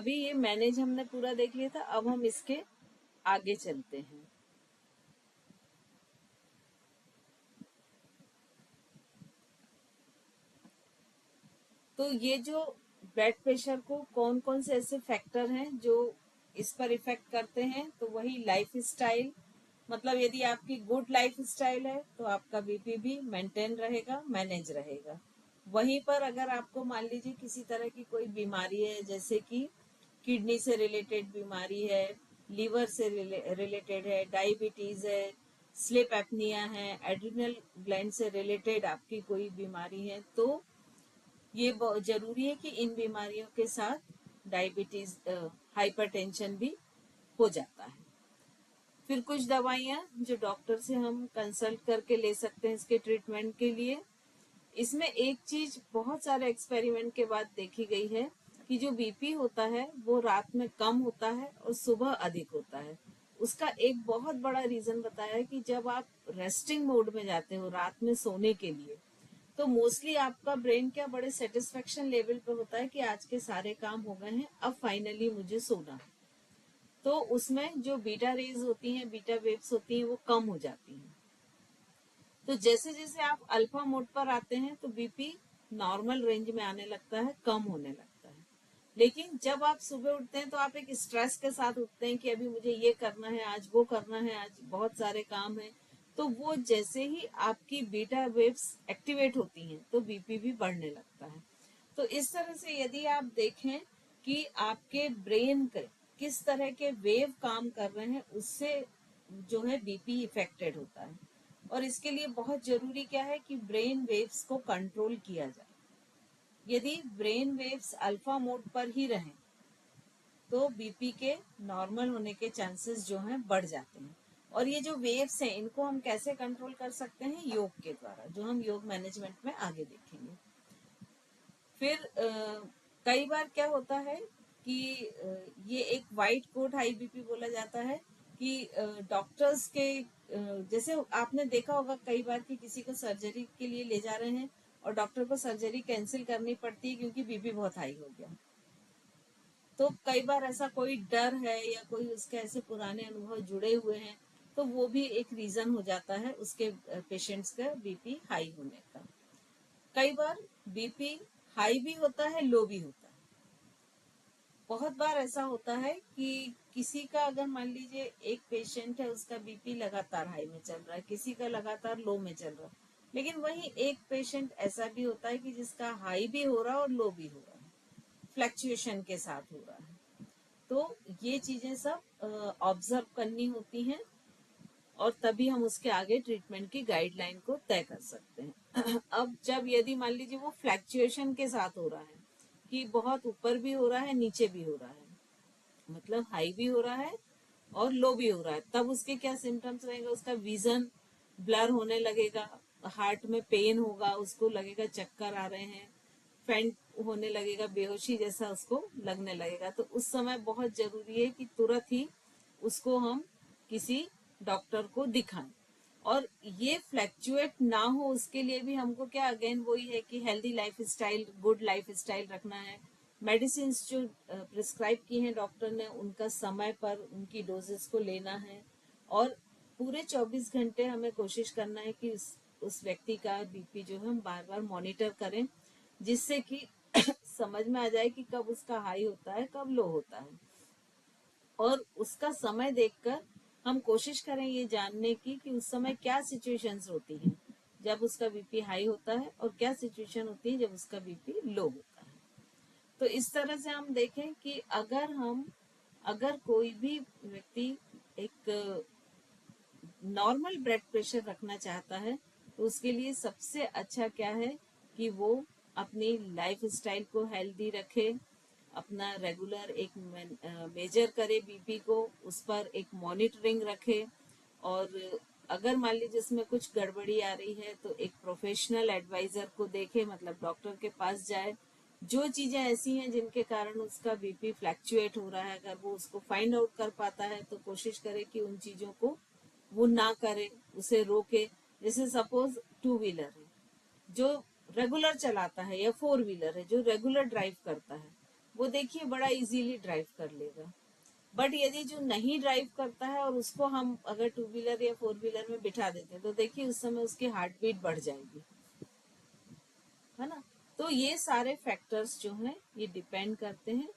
अभी ये मैनेज हमने पूरा देख लिया था, अब हम इसके आगे चलते हैं। तो ये जो ब्लड प्रेशर को कौन कौन से ऐसे फैक्टर हैं जो इस पर इफेक्ट करते हैं, तो वही लाइफ स्टाइल, मतलब यदि आपकी गुड लाइफ स्टाइल है तो आपका बीपी भी मेंटेन रहेगा, मैनेज रहेगा। वहीं पर अगर आपको मान लीजिए किसी तरह की कोई बीमारी है, जैसे कि किडनी से रिलेटेड बीमारी है, लीवर से रिलेटेड है, डायबिटीज है, स्लीप एपनिया है, एड्रिनल ग्लैंड से रिलेटेड आपकी कोई बीमारी है, तो ये बहुत जरूरी है कि इन बीमारियों के साथ डायबिटीज, हाइपरटेंशन भी हो जाता है। फिर कुछ दवाइयाँ जो डॉक्टर से हम कंसल्ट करके ले सकते हैं इसके ट्रीटमेंट के लिए। इसमें एक चीज बहुत सारे एक्सपेरिमेंट के बाद देखी गई है कि जो बीपी होता है वो रात में कम होता है और सुबह अधिक होता है। उसका एक बहुत बड़ा रीजन बताया है कि जब आप रेस्टिंग मोड में जाते हो रात में सोने के लिए, तो मोस्टली आपका ब्रेन क्या बड़े सेटिस्फेक्शन लेवल पे होता है कि आज के सारे काम हो गए हैं, अब फाइनली मुझे सोना है। तो उसमें जो बीटा रेज होती हैं, बीटा वेव्स होती हैं, वो कम हो जाती हैं। तो जैसे जैसे आप अल्फा मोड पर आते हैं तो बीपी नॉर्मल रेंज में आने लगता है, कम होने लगता है। लेकिन जब आप सुबह उठते हैं तो आप एक स्ट्रेस के साथ उठते हैं कि अभी मुझे ये करना है, आज वो करना है, आज बहुत सारे काम हैं। तो वो जैसे ही आपकी बीटा वेव्स एक्टिवेट होती हैं तो बीपी भी बढ़ने लगता है। तो इस तरह से यदि आप देखें कि आपके ब्रेन के किस तरह के वेव काम कर रहे हैं, उससे जो है बीपी इफेक्टेड होता है। और इसके लिए बहुत जरूरी क्या है कि ब्रेन वेव्स को कंट्रोल किया जाए। यदि ब्रेन वेव्स अल्फा मोड पर ही रहें तो बीपी के नॉर्मल होने के चांसेस जो हैं बढ़ जाते हैं। और ये जो वेव्स हैं इनको हम कैसे कंट्रोल कर सकते हैं? योग के द्वारा, जो हम योग मैनेजमेंट में आगे देखेंगे। फिर कई बार क्या होता है कि ये एक वाइट कोट हाई बीपी बोला जाता है कि डॉक्टर्स के जैसे आपने देखा होगा कई बार कि किसी को सर्जरी के लिए ले जा रहे हैं और डॉक्टर को सर्जरी कैंसिल करनी पड़ती है क्योंकि बीपी बहुत हाई हो गया। तो कई बार ऐसा कोई डर है या कोई उसके ऐसे पुराने अनुभव जुड़े हुए हैं, तो वो भी एक रीजन हो जाता है उसके पेशेंट्स का बीपी हाई होने का। कई बार बीपी हाई भी होता है, लो भी होता है। बहुत बार ऐसा होता है कि किसी का अगर मान लीजिए एक पेशेंट है, उसका बीपी लगातार हाई में चल रहा है, किसी का लगातार लो में चल रहा है, लेकिन वहीं एक पेशेंट ऐसा भी होता है कि जिसका हाई भी हो रहा है और लो भी हो रहा है, फ्लैक्चुएशन के साथ हो रहा है। तो ये चीजें सब ऑब्जर्व करनी होती हैं और तभी हम उसके आगे ट्रीटमेंट की गाइडलाइन को तय कर सकते हैं। अब जब यदि मान लीजिए वो फ्लैक्चुएशन के साथ हो रहा है कि बहुत ऊपर भी हो रहा है, नीचे भी हो रहा है, मतलब हाई भी हो रहा है और लो भी हो रहा है, तब उसके क्या सिम्टम्स रहेगा? उसका विजन ब्लर होने लगेगा, हार्ट में पेन होगा, उसको लगेगा चक्कर आ रहे हैं, फेंट होने लगेगा, बेहोशी जैसा उसको लगने लगेगा। तो उस समय बहुत जरूरी है कि तुरंत ही उसको हम किसी डॉक्टर को दिखाएं। और ये फ्लैक्चुएट ना हो उसके लिए भी हमको क्या, अगेन वही है कि healthy life style, good life style रखना है। मेडिसिन जो प्रिस्क्राइब की हैं डॉक्टर ने, उनका समय पर उनकी डोजेस को लेना है। और पूरे 24 घंटे हमें कोशिश करना है कि उस व्यक्ति का बीपी जो है हम बार बार मॉनिटर करें, जिससे कि समझ में आ जाए कि कब उसका हाई होता है, कब लो होता है। और उसका समय देखकर हम कोशिश करें ये जानने की कि उस समय क्या सिचुएशंस होती हैं जब उसका बीपी हाई होता है और क्या सिचुएशन होती है जब उसका बीपी लो होता है। तो इस तरह से हम देखें कि अगर कोई भी व्यक्ति एक नॉर्मल ब्लड प्रेशर रखना चाहता है तो उसके लिए सबसे अच्छा क्या है कि वो अपनी लाइफ स्टाइल को हेल्दी रखे, अपना रेगुलर एक मेजर करे बीपी को, उस पर एक मॉनिटरिंग रखे। और अगर मान लीजिए इसमें कुछ गड़बड़ी आ रही है तो एक प्रोफेशनल एडवाइजर को देखे, मतलब डॉक्टर के पास जाए। जो चीजें ऐसी हैं जिनके कारण उसका बीपी फ्लैक्चुएट हो रहा है, अगर वो उसको फाइंड आउट कर पाता है तो कोशिश करे कि उन चीजों को वो ना करे, उसे रोके। जैसे सपोज टू व्हीलर है जो रेगुलर चलाता है या फोर व्हीलर है जो रेगुलर ड्राइव करता है, वो देखिए बड़ा इजीली ड्राइव कर लेगा। बट यदि जो नहीं ड्राइव करता है और उसको हम अगर टू व्हीलर या फोर व्हीलर में बिठा देते हैं तो देखिए उस समय उसकी हार्ट बीट बढ़ जाएगी, है ना। तो ये सारे फैक्टर्स जो हैं ये डिपेंड करते हैं।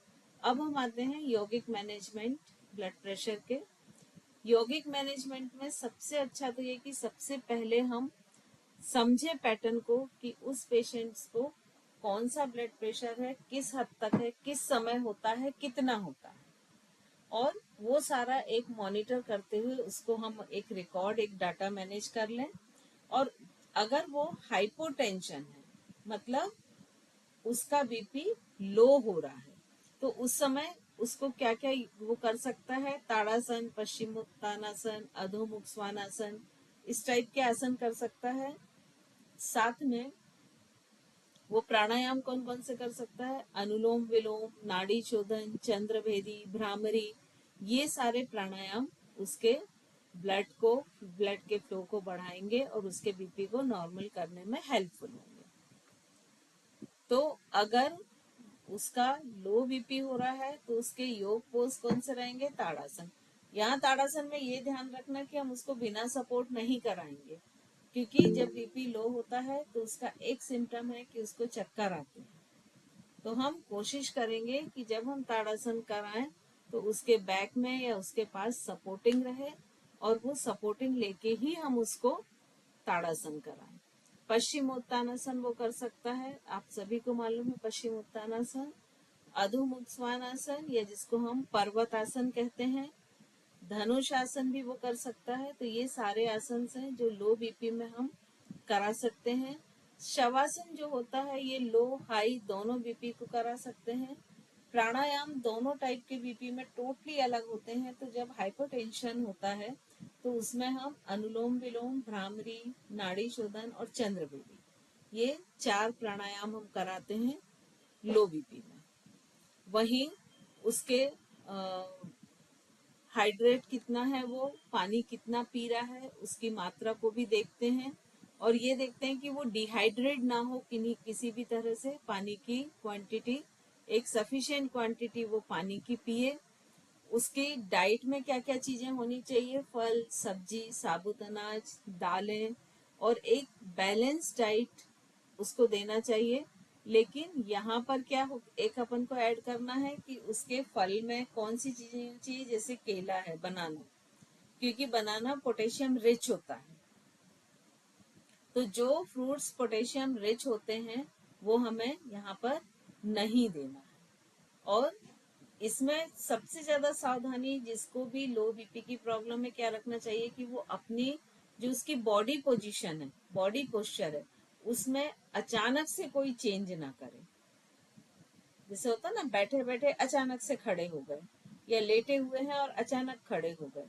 अब हम आते हैं यौगिक मैनेजमेंट ब्लड प्रेशर के। यौगिक मैनेजमेंट में सबसे अच्छा तो ये कि सबसे पहले हम समझे पैटर्न को कि उस पेशेंट्स को कौन सा ब्लड प्रेशर है, किस हद तक है, किस समय होता है, कितना होता है, और वो सारा एक मॉनिटर करते हुए उसको हम एक रिकॉर्ड, एक डाटा मैनेज कर लें। और अगर वो हाइपोटेंशन है, मतलब उसका बीपी लो हो रहा है, तो उस समय उसको क्या क्या वो कर सकता है, ताड़ासन, पश्चिमोत्तानासन, अधोमुख स्वानासन, इस टाइप के आसन कर सकता है। साथ में वो प्राणायाम कौन कौन से कर सकता है, अनुलोम विलोम, नाड़ी शोधन, चंद्रभेदी, भ्रामरी, ये सारे प्राणायाम उसके ब्लड के फ्लो को बढ़ाएंगे और उसके बीपी को नॉर्मल करने में हेल्पफुल होंगे। तो अगर उसका लो बीपी हो रहा है तो उसके योग पोज कौन से रहेंगे, ताड़ासन। यहाँ ताड़ासन में ये ध्यान रखना कि हम उसको बिना सपोर्ट नहीं कराएंगे, क्योंकि जब बीपी लो होता है तो उसका एक सिम्टम है कि उसको चक्कर आते हैं। तो हम कोशिश करेंगे कि जब हम ताड़ासन कराएं तो उसके बैक में या उसके पास सपोर्टिंग रहे और वो सपोर्टिंग लेके ही हम उसको ताड़ासन कराएं। पश्चिमोत्तानासन वो कर सकता है, आप सभी को मालूम है पश्चिमोत्तानासन। अधोमुख स्वानासन या जिसको हम पर्वतासन कहते हैं, धनुष आसन भी वो कर सकता है। तो ये सारे आसन हैं जो लो बीपी में हम करा सकते हैं। शवासन जो होता है ये लो हाई दोनों बीपी को करा सकते हैं। प्राणायाम दोनों टाइप के बीपी में टोटली अलग होते हैं। तो जब हाइपरटेंशन होता है तो उसमें हम अनुलोम विलोम, भ्रामरी, नाड़ी शोधन और चंद्रभेदी, ये 4 प्राणायाम हम कराते हैं लो बीपी में। वहीं उसके हाइड्रेट कितना है, वो पानी कितना पी रहा है, उसकी मात्रा को भी देखते हैं। और ये देखते हैं कि वो डिहाइड्रेट ना हो किसी भी तरह से। पानी की क्वांटिटी, एक सफिशिएंट क्वांटिटी वो पानी की पिए। उसकी डाइट में क्या क्या चीजें होनी चाहिए, फल, सब्जी, साबुत अनाज, दालें, और एक बैलेंस डाइट उसको देना चाहिए। लेकिन यहाँ पर क्या हो, एक अपन को ऐड करना है कि उसके फल में कौन सी चीजें चाहिए, जैसे केला है, बनाना, क्योंकि बनाना पोटेशियम रिच होता है। तो जो फ्रूट्स पोटेशियम रिच होते हैं वो हमें यहाँ पर नहीं देना है। और इसमें सबसे ज्यादा सावधानी जिसको भी लो बीपी की प्रॉब्लम है क्या रखना चाहिए कि वो अपनी जो उसकी बॉडी पोजीशन है, बॉडी पोस्चर है, उसमें अचानक से कोई चेंज ना करे। जैसे होता है ना, बैठे बैठे अचानक से खड़े हो गए, या लेटे हुए हैं और अचानक खड़े हो गए।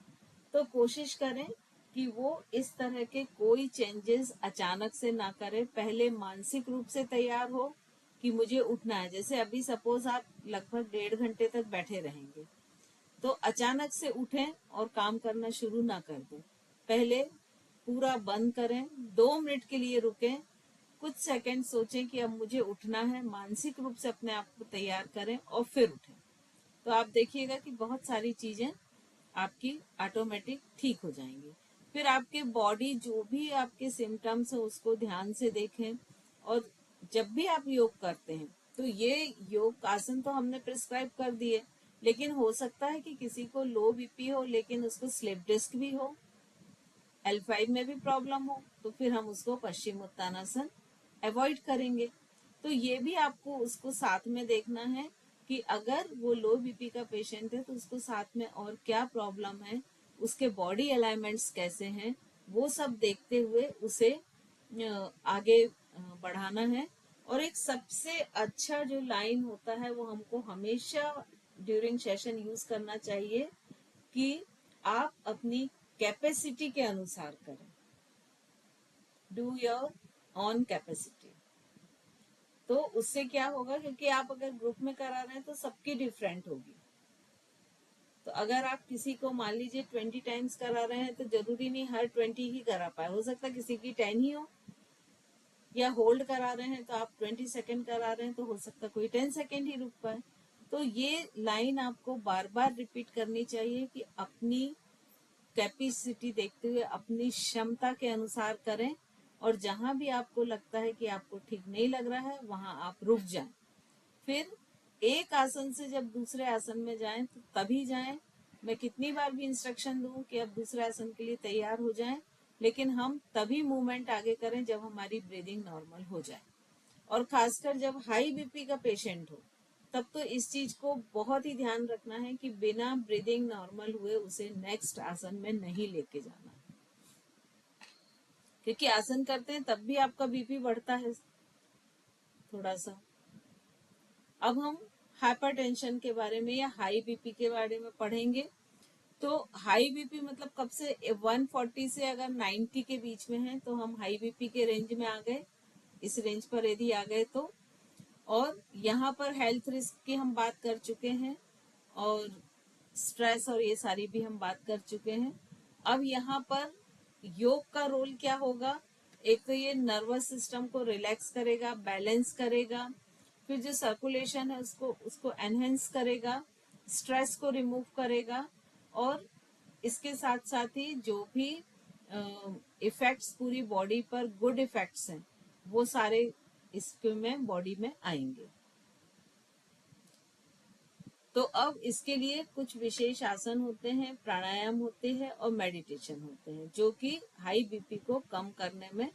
तो कोशिश करें कि वो इस तरह के कोई चेंजेस अचानक से ना करे। पहले मानसिक रूप से तैयार हो कि मुझे उठना है। जैसे अभी सपोज आप लगभग 1.5 घंटे तक बैठे रहेंगे, तो अचानक से उठें और काम करना शुरू ना कर दें। पहले पूरा बंद करें, 2 मिनट के लिए रुकें, कुछ सेकंड सोचें कि अब मुझे उठना है, मानसिक रूप से अपने आप को तैयार करें और फिर उठें। तो आप देखिएगा कि बहुत सारी चीजें आपकी ऑटोमेटिक ठीक हो जाएंगी। फिर आपके बॉडी जो भी आपके सिम्टम्स है उसको ध्यान से देखें। और जब भी आप योग करते हैं तो ये योग आसन तो हमने प्रिस्क्राइब कर दिए, लेकिन हो सकता है कि किसी को लो बीपी हो लेकिन उसको स्लिप डिस्क भी हो, L5 में भी प्रॉब्लम हो, तो फिर हम उसको पश्चिमोत्तानासन अवॉइड करेंगे। तो ये भी आपको उसको साथ में देखना है कि अगर वो लो बीपी का पेशेंट है तो उसको साथ में और क्या प्रॉब्लम है, उसके बॉडी अलाइनमेंट्स कैसे हैं, वो सब देखते हुए उसे आगे बढ़ाना है। और एक सबसे अच्छा जो लाइन होता है वो हमको हमेशा ड्यूरिंग सेशन यूज करना चाहिए कि आप अपनी कैपेसिटी के अनुसार करें, डू योर ऑन कैपेसिटी। तो उससे क्या होगा, क्योंकि आप अगर ग्रुप में करा रहे हैं तो सबकी डिफरेंट होगी। तो अगर आप किसी को मान लीजिए 20 टाइम्स करा रहे हैं तो जरूरी नहीं हर 20 ही करा पाए, हो सकता है किसी की 10 ही हो। या होल्ड करा रहे हैं तो आप 20 सेकेंड करा रहे हैं तो हो सकता है कोई 10 सेकेंड ही रुक पाए। तो तो ये लाइन आपको बार बार रिपीट करनी चाहिए कि अपनी कैपेसिटी देखते हुए अपनी क्षमता के अनुसार करें, और जहां भी आपको लगता है कि आपको ठीक नहीं लग रहा है वहां आप रुक जाएं। फिर एक आसन से जब दूसरे आसन में जाएं तो तभी जाएं। मैं कितनी बार भी इंस्ट्रक्शन दूं कि अब दूसरे आसन के लिए तैयार हो जाएं, लेकिन हम तभी मूवमेंट आगे करें जब हमारी ब्रीदिंग नॉर्मल हो जाए। और खासकर जब हाई बीपी का पेशेंट हो तब तो इस चीज को बहुत ही ध्यान रखना है कि बिना ब्रीदिंग नॉर्मल हुए उसे नेक्स्ट आसन में नहीं लेके जाना, क्योंकि आसन करते हैं तब भी आपका बीपी बढ़ता है थोड़ा सा। अब हम हाइपरटेंशन के बारे में या हाई बीपी के बारे में पढ़ेंगे। तो हाई बीपी मतलब कब से 140 से अगर 90 के बीच में है तो हम हाई बीपी के रेंज में आ गए। इस रेंज पर यदि आ गए तो, और यहाँ पर हेल्थ रिस्क की हम बात कर चुके हैं और स्ट्रेस और ये सारी भी हम बात कर चुके हैं। अब यहाँ पर योग का रोल क्या होगा? एक तो ये नर्वस सिस्टम को रिलैक्स करेगा, बैलेंस करेगा, फिर जो सर्कुलेशन है उसको एनहेंस करेगा, स्ट्रेस को रिमूव करेगा, और इसके साथ साथ ही जो भी इफेक्ट्स पूरी बॉडी पर गुड इफेक्ट्स हैं वो सारे इसके में बॉडी में आएंगे। तो अब इसके लिए कुछ विशेष आसन होते हैं, प्राणायाम होते हैं और मेडिटेशन होते हैं जो कि हाई बीपी को कम करने में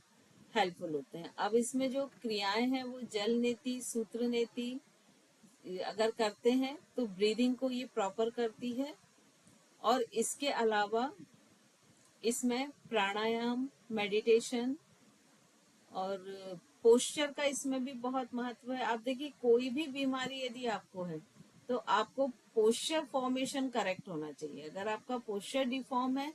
हेल्पफुल होते हैं। अब इसमें जो क्रियाएं हैं वो जल नेति, सूत्र नेति अगर करते हैं तो ब्रीदिंग को ये प्रॉपर करती है। और इसके अलावा इसमें प्राणायाम, मेडिटेशन और पोस्चर का इसमें भी बहुत महत्व है। आप देखिए कोई भी बीमारी यदि आपको है तो आपको पोस्चर फॉर्मेशन करेक्ट होना चाहिए। अगर आपका पोस्चर डिफॉर्म है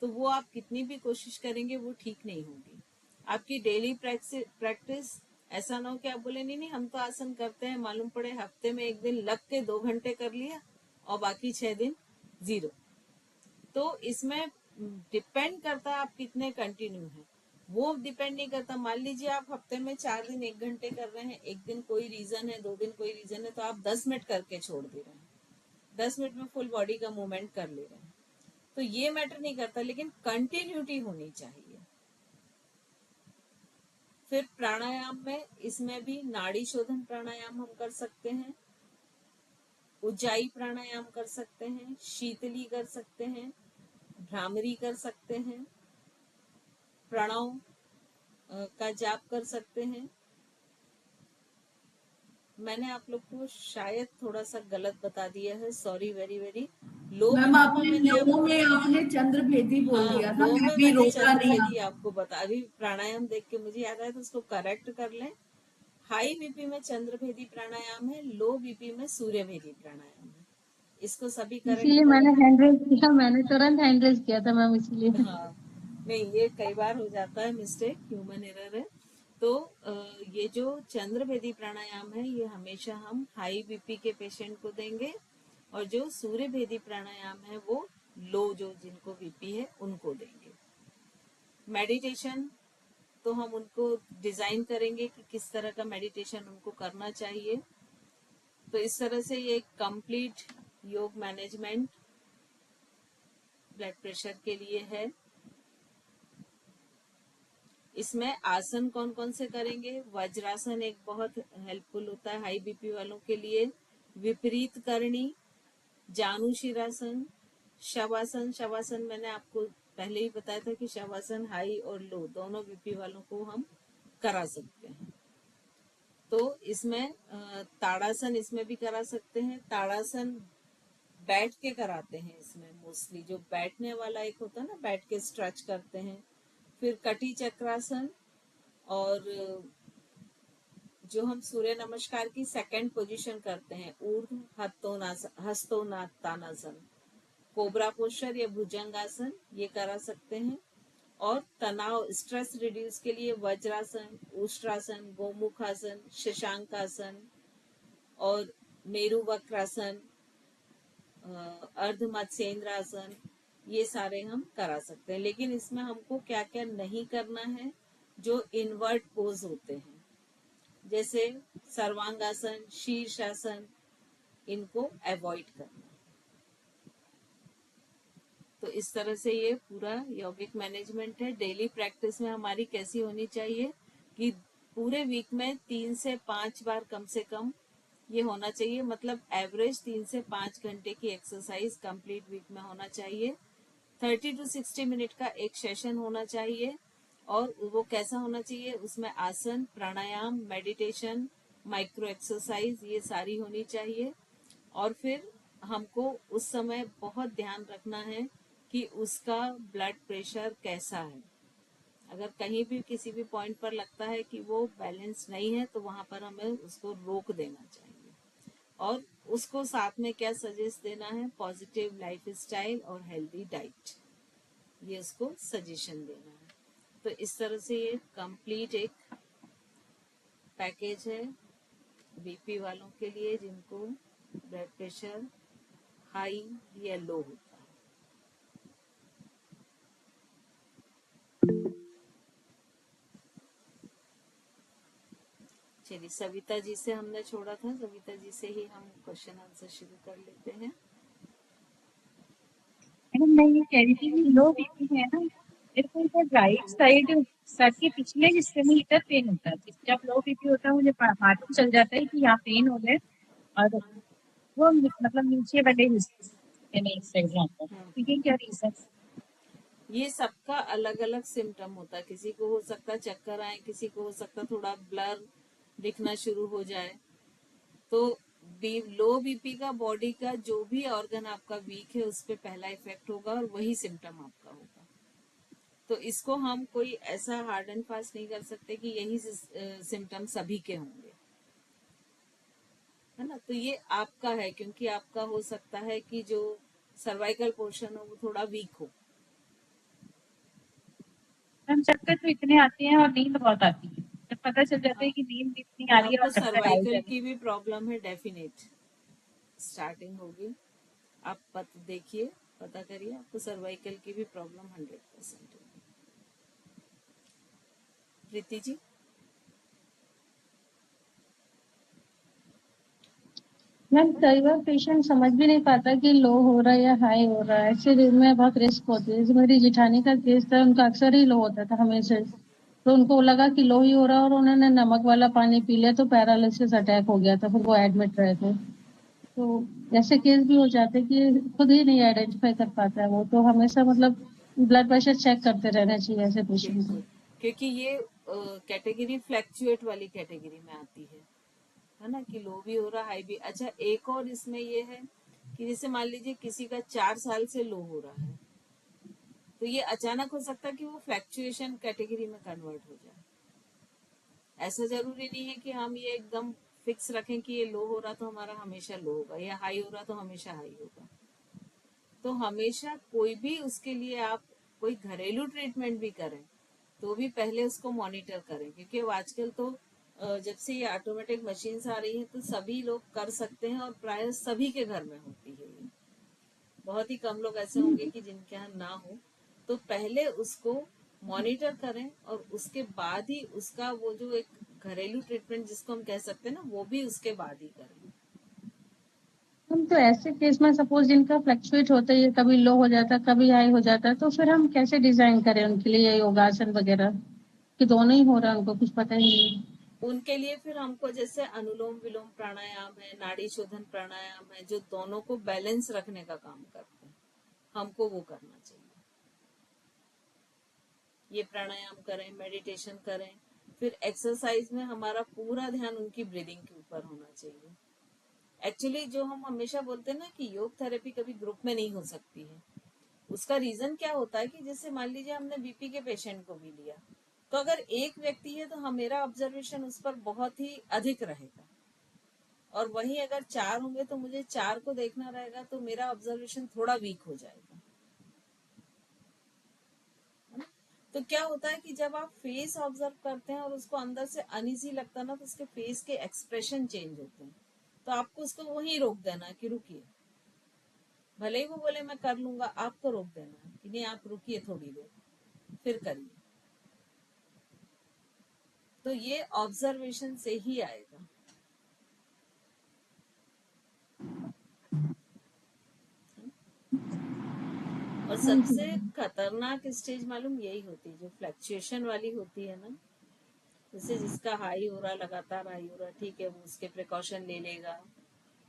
तो वो आप कितनी भी कोशिश करेंगे वो ठीक नहीं होगी। आपकी डेली प्रैक्टिस ऐसा ना हो कि आप बोले नहीं नहीं हम तो आसन करते हैं, मालूम पड़े हफ्ते में एक दिन लग के 2 घंटे कर लिया और बाकी 6 दिन जीरो। तो इसमें डिपेंड करता है आप कितने कंटिन्यू हैं, वो डिपेंड नहीं करता। मान लीजिए आप हफ्ते में 4 दिन 1 घंटे कर रहे हैं, एक दिन कोई रीजन है, 2 दिन कोई रीजन है, तो आप 10 मिनट करके छोड़ दे रहे हैं, 10 मिनट में फुल बॉडी का मूवमेंट कर ले रहे हैं, तो ये मैटर नहीं करता, लेकिन कंटिन्यूटी होनी चाहिए। फिर प्राणायाम में इसमें भी नाड़ी शोधन प्राणायाम हम कर सकते हैं, उज्जाई प्राणायाम कर सकते हैं, शीतली कर सकते हैं, भ्रामरी कर सकते हैं, प्रणव का जाप कर सकते हैं। मैंने आप लोग को शायद थोड़ा सा गलत बता दिया है, सॉरी वेरी वेरी। लो मैम आपने लो में आपने चंद्रभेदी बोल दिया था, लो मैं में भी मैंने रोका नहीं चंद्रभेदी आपको बता, अभी प्राणायाम देख के मुझे याद आया तो उसको करेक्ट कर लें। हाई बीपी में चंद्रभेदी प्राणायाम है, लो बीपी में सूर्यभेदी प्राणायाम है, इसको सभी करेक्ट इसीलिए कर मैंने लें। हैंड रेज किया, मैंने तुरंत हैंड रेज किया था मैम इसीलिए। हाँ नहीं, ये कई बार हो जाता है मिस्टेक, ह्यूमन एरर है। तो ये जो चंद्रभेदी प्राणायाम है ये हमेशा हम हाई बीपी के पेशेंट को देंगे, और जो सूर्यभेदी प्राणायाम है वो लो जो जिनको बीपी है उनको देंगे। मेडिटेशन तो हम उनको डिजाइन करेंगे कि किस तरह का मेडिटेशन उनको करना चाहिए। तो इस तरह से ये कंप्लीट योग मैनेजमेंट ब्लड प्रेशर के लिए है। इसमें आसन कौन कौन से करेंगे? वज्रासन एक बहुत हेल्पफुल होता है हाई बीपी वालों के लिए, विपरीत करणी, जानुशिरासन, शवासन। शवासन मैंने आपको पहले ही बताया था कि शवासन हाई और लो दोनों बीपी वालों को हम करा सकते हैं। तो इसमें ताड़ासन इसमें भी करा सकते हैं। ताड़ासन बैठ के कराते हैं इसमें मोस्टली, जो बैठने वाला एक होता है ना, बैठ के स्ट्रेच करते हैं। फिर कटी चक्रासन, और जो हम सूर्य नमस्कार की सेकंड पोजीशन करते हैं ऊर्ध्व हस्तोनातानासन, कोबरा पोस्चर या भुजंगासन, ये करा सकते हैं। और तनाव स्ट्रेस रिड्यूस के लिए वज्रासन, उष्ट्रासन, गोमुखासन, शशांकासन और मेरु वक्रासन, अर्ध मत्स्येंद्रासन, ये सारे हम करा सकते हैं। लेकिन इसमें हमको क्या क्या नहीं करना है? जो इनवर्ट पोज होते हैं जैसे सर्वांगासन, शीर्षासन, इनको अवॉइड करना। तो इस तरह से ये पूरा यौगिक मैनेजमेंट है। डेली प्रैक्टिस में हमारी कैसी होनी चाहिए कि पूरे वीक में 3 से 5 बार कम से कम ये होना चाहिए, मतलब एवरेज 3 से 5 घंटे की एक्सरसाइज कंप्लीट वीक में होना चाहिए। 30 to 60 मिनट का एक सेशन होना चाहिए, और वो कैसा होना चाहिए, उसमें आसन, प्राणायाम, मेडिटेशन, माइक्रो एक्सरसाइज ये सारी होनी चाहिए। और फिर हमको उस समय बहुत ध्यान रखना है कि उसका ब्लड प्रेशर कैसा है। अगर कहीं भी किसी भी पॉइंट पर लगता है कि वो बैलेंस नहीं है, तो वहां पर हमें उसको रोक देना चाहिए। और उसको साथ में क्या सजेस्ट देना है, पॉजिटिव लाइफ स्टाइल और हेल्दी डाइट, ये उसको सजेशन देना है। तो इस तरह से ये कंप्लीट एक पैकेज है बीपी वालों के लिए जिनको ब्लड प्रेशर हाई या लो होता है। चलिए, सविता जी से हमने छोड़ा था, सविता जी से ही हम क्वेश्चन आंसर शुरू कर लेते हैं। मैडम मैं ये कह रही थी कि लो बीपी है ना, मेरे को इधर राइट साइड सर के पिछले हिस्से में इधर पेन होता है। जब लो बीपी होता है मुझे मालूम चल जाता है कि यहाँ पेन हो रहा है, और वो मतलब नीचे वाले हिस्से में इस साइड आता है। तो ये क्या रीजन? ये सबका अलग अलग सिम्टम होता है। किसी को हो सकता है चक्कर आए, किसी को हो सकता है थोड़ा ब्लर दिखना शुरू हो जाए। तो लो बीपी का बॉडी का जो भी ऑर्गन आपका वीक है उस पर पहला इफेक्ट होगा और वही सिम्टम आपका होगा। तो इसको हम कोई ऐसा हार्ड एंड फास्ट नहीं कर सकते कि यही सिम्टम सभी के होंगे, है ना। तो ये आपका है, क्योंकि आपका हो सकता है कि जो सर्वाइकल पोर्शन हो वो थोड़ा वीक हो। मैम चक्कर तो इतने आते हैं और नींद बहुत आती है। जब पता चल जाता है हाँ, कि नींद इतनी तो आ रही है आपको और चक्कर आ सर्वाइकल जाए। की भी प्रॉब्लम है, डेफिनेट स्टार्टिंग होगी। आप देखिए, पता करिए, आपको सर्वाइकल की भी प्रॉब्लम 100% होगी। प्रीति जी। मैम कई बार पेशेंट समझ भी नहीं पाता कि लो हो रहा है या हाई हो रहा है, ऐसे में बहुत रिस्क होती है। जैसे मेरी जिठानी का केस था, उनका अक्सर ही लो होता था हमेशा, तो उनको लगा कि लो ही हो रहा है और उन्होंने नमक वाला पानी पी लिया तो पैरालिसिस अटैक हो गया था, फिर वो एडमिट रहे थे। तो ऐसे केस भी हो जाते हैं कि खुद ही नहीं आइडेंटिफाई कर पाता है वो, तो हमेशा मतलब ब्लड प्रेशर चेक करते रहना चाहिए ऐसे पेशेंट को। बिल्कुल, क्योंकि ये कैटेगरी फ्लैक्चुएट वाली कैटेगरी में आती है ना, कि लो भी हो रहा, हाई भी। अच्छा, एक और इसमें ये है कि जैसे मान लीजिए किसी का 4 साल से लो हो रहा है, तो ये अचानक हो सकता है कि वो फ्लैक्चुएशन कैटेगरी में कन्वर्ट हो जाए। ऐसा जरूरी नहीं है कि हम ये एकदम फिक्स रखें कि ये लो हो रहा तो हमारा हमेशा लो होगा, या हाई हो रहा तो हमेशा हाई होगा। तो हमेशा कोई भी उसके लिए आप कोई घरेलू ट्रीटमेंट भी करें तो भी पहले उसको मॉनिटर करें, क्योंकि वो आजकल तो जब से ये ऑटोमेटिक मशीन्स आ रही हैं तो सभी लोग कर सकते हैं, और प्राय सभी के घर में होती है ये। बहुत ही कम लोग ऐसे होंगे कि जिनके यहाँ ना हो। तो पहले उसको मॉनिटर करें, और उसके बाद ही उसका वो जो एक घरेलू ट्रीटमेंट जिसको हम कह सकते हैं ना, वो भी उसके बाद ही करें। हम तो ऐसे केस में सपोज जिनका फ्लक्चुएट होता है, कभी लो हो जाता है कभी हाई हो जाता है, तो फिर हम कैसे डिजाइन करें उनके लिए योगासन वगैरह, कि दोनों ही हो रहा है उनको कुछ पता ही नहीं। उनके लिए फिर हमको जैसे अनुलोम विलोम प्राणायाम है, नाड़ी शोधन प्राणायाम है, जो दोनों को बैलेंस रखने का काम करते हैं, हमको वो करना चाहिए। ये प्राणायाम करें, मेडिटेशन करें। फिर एक्सरसाइज में हमारा पूरा ध्यान उनकी ब्रीदिंग के ऊपर होना चाहिए। एक्चुअली जो हम हमेशा बोलते हैं ना कि योग थेरेपी कभी ग्रुप में नहीं हो सकती है, उसका रीजन क्या होता है कि जैसे मान लीजिए हमने बीपी के पेशेंट को भी लिया, तो अगर एक व्यक्ति है तो मेरा ऑब्जर्वेशन उस पर बहुत ही अधिक रहेगा, और वहीं अगर 4 होंगे तो मुझे 4 को देखना रहेगा, तो मेरा ऑब्जर्वेशन थोड़ा वीक हो जाएगा, है ना। तो क्या होता है कि जब आप फेस ऑब्जर्व करते हैं और उसको अंदर से अनइजी लगता है ना, तो उसके फेस के एक्सप्रेशन चेंज होते हैं। तो आपको उसको वहीं रोक देना है कि रुकिए, भले ही वो बोले मैं कर लूंगा, आपको रोक देना है कि नहीं, आप रुकिए थोड़ी देर, फिर करिए। तो ये ऑब्जर्वेशन से ही आएगा। और सबसे खतरनाक स्टेज मालूम यही होती है जो फ्लक्चुएशन वाली होती है ना, जैसे जिसका हाई हो रहा, लगातार हाई हो रहा, ठीक है, वो उसके प्रिकॉशन ले लेगा,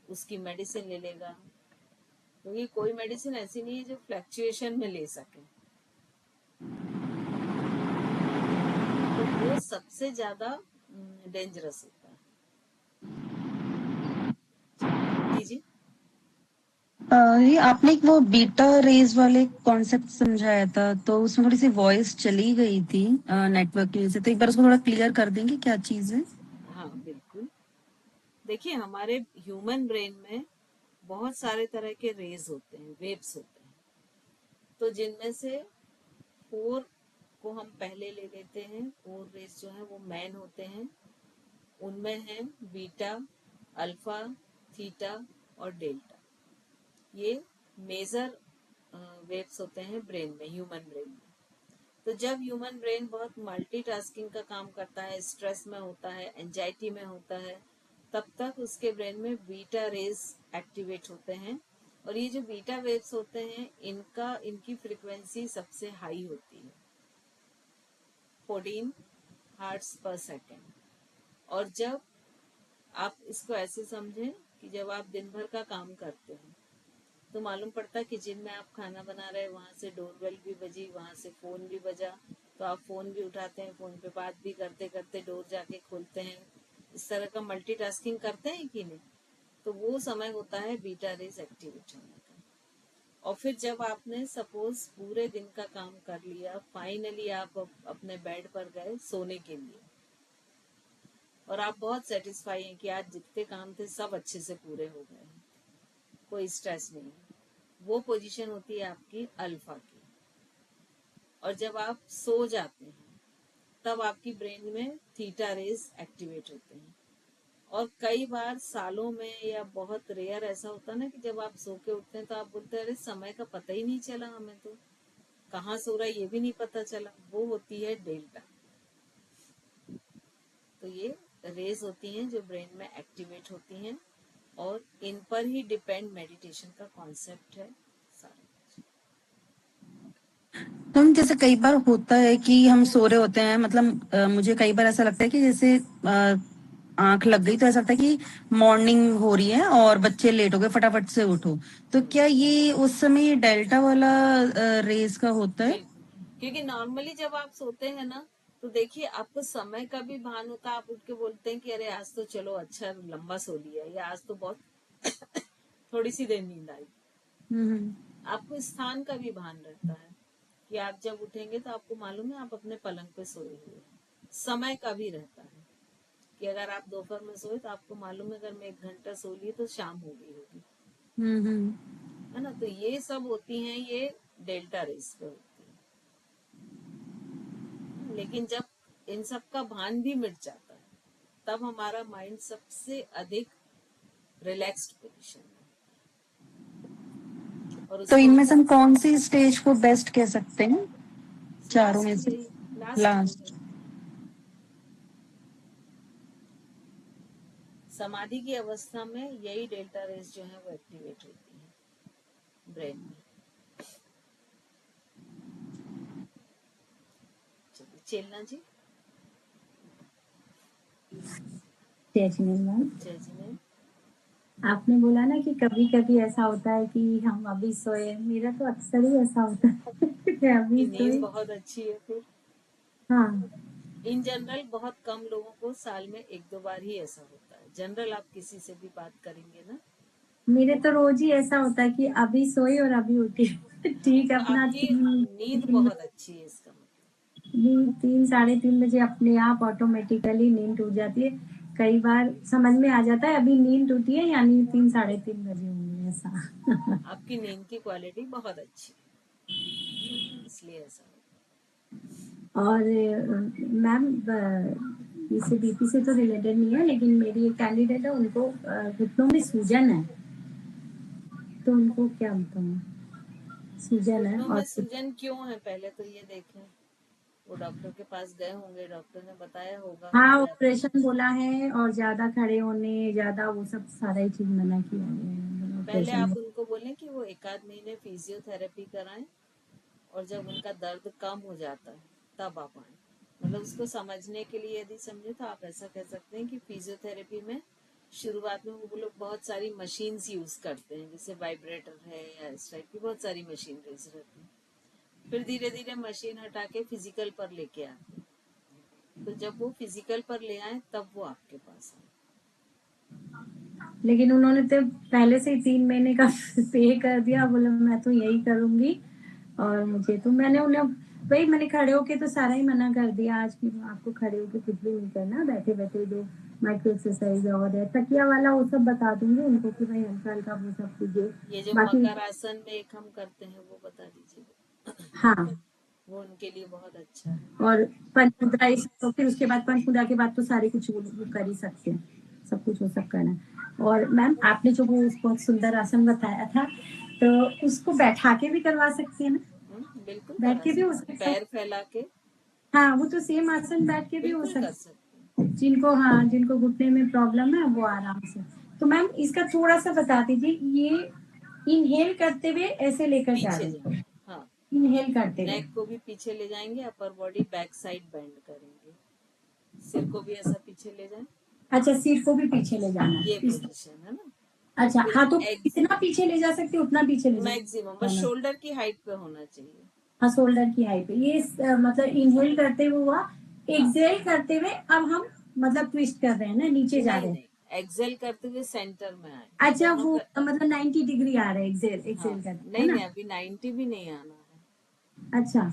उसकी मेडिसिन ले लेगा, क्योंकि कोई मेडिसिन ऐसी नहीं है जो फ्लक्चुएशन में ले सके। तो वो सबसे ज्यादा डेंजरस होता है। जी जी। ये आपने एक वो बीटा रेज वाले कॉन्सेप्ट समझाया था, तो उसमें थोड़ी सी वॉइस चली गई थी नेटवर्क की वजह से, तो एक बार उसको थोड़ा क्लियर कर देंगे क्या चीज है? हाँ बिल्कुल। देखिए हमारे ह्यूमन ब्रेन में बहुत सारे तरह के रेज होते हैं, वेव्स होते हैं। तो जिनमें से 4 को हम पहले ले लेते हैं। 4 रेज जो है वो मैन होते हैं। उनमें है बीटा, अल्फा, थीटा और डेल्टा। ये मेजर वेव्स होते हैं ब्रेन में, ह्यूमन ब्रेन में। तो जब ह्यूमन ब्रेन बहुत मल्टीटास्किंग का काम करता है, स्ट्रेस में होता है, एंजाइटी में होता है, तब तक उसके ब्रेन में बीटा रेज एक्टिवेट होते हैं। और ये जो बीटा वेव्स होते हैं इनकी फ्रीक्वेंसी सबसे हाई होती है, 14 हार्ट्स पर सेकेंड। और जब आप इसको ऐसे समझें कि जब आप दिन भर का काम करते हैं तो मालूम पड़ता है किचन में आप खाना बना रहे हैं, वहां से डोरबेल भी बजी, वहां से फोन भी बजा, तो आप फोन भी उठाते हैं, फोन पे बात भी करते करते डोर जाके खोलते हैं। इस तरह का मल्टीटास्किंग करते हैं कि नहीं? तो वो समय होता है बीटा रेज एक्टिवेट होने का। और फिर जब आपने सपोज पूरे दिन का काम कर लिया, फाइनली आप अपने बेड पर गए सोने के लिए, और आप बहुत सेटिस्फाई हैं कि आज जितने काम थे सब अच्छे से पूरे हो गए हैं, कोई स्ट्रेस नहीं है, वो पोजीशन होती है आपकी अल्फा की। और जब आप सो जाते हैं तब आपकी ब्रेन में थीटा रेज एक्टिवेट होते हैं। और कई बार सालों में या बहुत रेयर ऐसा होता है ना कि जब आप सो के उठते हैं तो आप बोलते हैं अरे समय का पता ही नहीं चला, हमें तो कहाँ सो रहा है ये भी नहीं पता चला। वो होती है डेल्टा। तो ये रेज होती हैं जो ब्रेन में एक्टिवेट होती हैं, और इन पर ही डिपेंड मेडिटेशन का कॉन्सेप्ट है सारा। तो हम जैसे कई बार होता है कि हम सो रहे होते हैं, मतलब मुझे कई बार ऐसा लगता है कि जैसे आंख लग गई तो ऐसा लगता है कि मॉर्निंग हो रही है और बच्चे लेट हो गए, फटाफट से उठो। तो क्या ये उस समय ये डेल्टा वाला रेस का होता है? बिल्कुल, क्योंकि नॉर्मली जब आप सोते हैं ना तो देखिए आपको समय का भी भान होता है। आप उठ के बोलते हैं कि अरे आज तो चलो अच्छा लंबा सो लिया, या आज तो बहुत थोड़ी सी देर नींद आई। हम्म। आपको स्थान का भी भान रहता है कि आप जब उठेंगे तो आपको मालूम है आप अपने पलंग पे सोए हुए हैं। समय का भी रहता है कि अगर आप दोपहर में सोए तो आपको मालूम है अगर मैं 1 घंटा सो ली तो शाम हो गई होगी, हम्म। है ना? तो ये सब होती हैं, ये डेल्टा रेस पे होती है। लेकिन जब इन सब का भान भी मिट जाता है तब हमारा माइंड सबसे अधिक रिलैक्स्ड पोजीशन में, और तो उसको इनमें हम से हम कौन सी स्टेज को बेस्ट कह सकते हैं चारों में लास्ट, से? यही लास्ट में लास्ट। है। समाधि की अवस्था में यही डेल्टा रेस जो है वो एक्टिवेट होती है ब्रेन में। चलिए चेलना जी। जय जिनेन्द्र। जय जी मैम। आपने बोला ना कि कभी कभी ऐसा होता है कि हम अभी सोए, मेरा तो अक्सर ही ऐसा होता है कि अभी कि नींद सोए। बहुत अच्छी है फिर। हाँ, इन जनरल बहुत कम लोगों को साल में 1-2 बार ही ऐसा होता है। जनरल आप किसी से भी बात करेंगे ना। मेरे तो रोज ही ऐसा होता है कि अभी सोई और अभी उठी। हाँ ठीक तो अपना आपकी तीन नींद तीन बहुत अच्छी है इसका मतलब। 3 साढ़े 3 बजे अपने आप ऑटोमेटिकली नींद टूट जाती है। कई बार समझ में आ जाता है अभी नींद टूटी है, यानी 3 साढ़े 3 बजे होंगे ऐसा। आपकी नींद की क्वालिटी बहुत अच्छी है, इसलिए ऐसा होता और मैम, इसे बीपी से तो रिलेटेड नहीं है, लेकिन मेरी एक कैंडिडेट है, उनको घुटनों में सूजन है, तो उनको क्या बताऊँ, है। सूजन है। घुटनों और में सूजन क्यों है पहले तो ये देखें। वो डॉक्टर के पास गए होंगे, डॉक्टर ने बताया होगा हाँ, कि आपको। ऑपरेशन बोला है, और ज्यादा खड़े होने, ज्यादा वो सब सारा ही चीज मना किया है, पहले ऑपरेशन। आप उनको बोलें कि वो 1 आध महीने फिजियोथेरेपी कराएं, और जब उनका दर्द कम हो जाता है तब आप आए। मतलब उसको समझने के लिए यदि समझे तो आप ऐसा कह सकते हैं कि फिजियोथेरेपी में शुरुआत में वो लोग बहुत सारी मशीन्स यूज करते हैं, जैसे वाइब्रेटर है या इस टाइप की बहुत सारी मशीनरीज रहती है। फिर धीरे धीरे मशीन हटा के फिजिकल पर लेके आते हैं। तो जब वो फिजिकल पर ले आए तब वो आपके पास आए। लेकिन उन्होंने तो पहले से ही 3 महीने का पे कर दिया, बोला मैं तो यही करूंगी। और मुझे तो मैंने उन्हें भाई मैंने खड़े होके तो सारा ही मना कर दिया, आज की आपको खड़े होके कुछ भी नहीं करना, बैठे बैठे जो माइक्रो एक्सरसाइज और है तकिया वाला वो सब बता दूंगी उनको कि भाई हल्का हल्का वो सब कीजिए। ये जो बाकी मकर आसन में एक हम करते हैं वो बता दीजिए। हाँ, वो उनके लिए बहुत अच्छा है। और पंचमुद्रा ये सब, तो फिर उसके बाद पंचमुद्रा के बाद तो सारे कुछ वो कर ही सकते हैं, सब कुछ वो सब करना है। और मैम आपने जो वो बहुत सुंदर आसन बताया था, तो उसको बैठा के भी करवा सकते हैं ना? बिल्कुल बैठ करा के भी हो सकते हैं, सकता है। पैर फैला के हाँ, वो तो सेम आसन बैठ के भी हो बिल्कुल कर सकता सकते हैं। है। जिनको हाँ जिनको घुटने में प्रॉब्लम है वो आराम से। तो मैम इसका थोड़ा सा बता दीजिए, ये इनहेल करते हुए ऐसे लेकर जा पीछे रहे जाए, हैं, हाँ, इनहेल करते हुए। नेक को भी पीछे ले जाएंगे, upper body back side bend करेंगे, सिर को भी ऐसा पीछे ले जाए। अच्छा, सिर को भी पीछे ले जाना ये है इस। पोजीशन है ना। अच्छा फिर हाँ, तो एग्ज कितना पीछे ले जा सकते उतना पीछे ले मैक्सिमम बस जाना। शोल्डर की हाइट पे होना चाहिए। हाँ, शोल्डर की हाइट पे ये मतलब इनहेल करते हुए हुआ, एक्सहेल करते हुए अब हम मतलब ट्विस्ट कर रहे हैं ना, नीचे जा रहे नहीं हैं। नहीं, एक्सेल करते हुए सेंटर में आए अच्छा, दोनों वो का। मतलब 90 डिग्री आ रहा है एक्सहेल हाँ, एक्सहेल करते है नहीं ना? नहीं, अभी 90 भी नहीं आना है। अच्छा,